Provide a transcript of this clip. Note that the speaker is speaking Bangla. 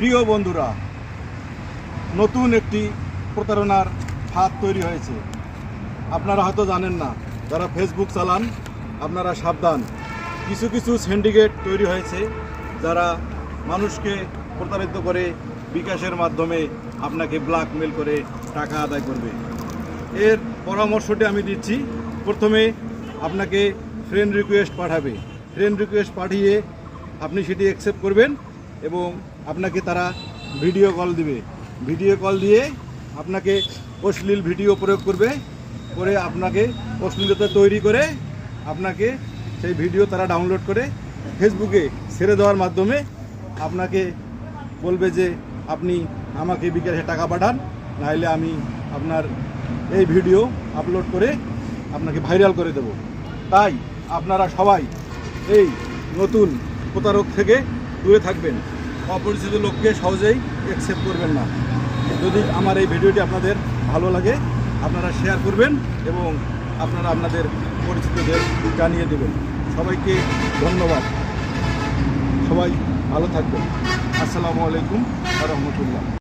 প্রিয় বন্ধুরা, নতুন একটি প্রতারণার ফাঁদ তৈরি হয়েছে। আপনারা হয়তো জানেন না, যারা ফেসবুক চালান আপনারা সাবধান। কিছু কিছু সিন্ডিকেট তৈরি হয়েছে যারা মানুষকে প্রতারিত করে বিকাশের মাধ্যমে আপনাকে ব্ল্যাকমেল করে টাকা আদায় করবে। এর পরামর্শটি আমি দিচ্ছি। প্রথমে আপনাকে ফ্রেন্ড রিকোয়েস্ট পাঠাবে। ফ্রেন্ড রিকোয়েস্ট পাঠিয়ে আপনি সেটি অ্যাকসেপ্ট করবেন এবং আপনাকে তারা ভিডিও কল দিবে। ভিডিও কল দিয়ে আপনাকে অশ্লীল ভিডিও প্রয়োগ করবে, করে আপনাকে অশ্লীলতা তৈরি করে আপনাকে সেই ভিডিও তারা ডাউনলোড করে ফেসবুকে ছেড়ে দেওয়ার মাধ্যমে আপনাকে বলবে যে আপনি আমাকে বিকাশে টাকা পাঠান, নাহলে আমি আপনার এই ভিডিও আপলোড করে আপনাকে ভাইরাল করে দেব। তাই আপনারা সবাই এই নতুন প্রতারক থেকে দূরে থাকবেন। অপরিচিত লোককে সহজেই অ্যাকসেপ্ট করবেন না। যদি আমার এই ভিডিওটি আপনাদের ভালো লাগে আপনারা শেয়ার করবেন এবং আপনারা আপনাদের পরিচিতদের জানিয়ে দেবেন। সবাইকে ধন্যবাদ। সবাই ভালো থাকবেন। আসসালামু আলাইকুম ওয়া রাহমাতুল্লাহ।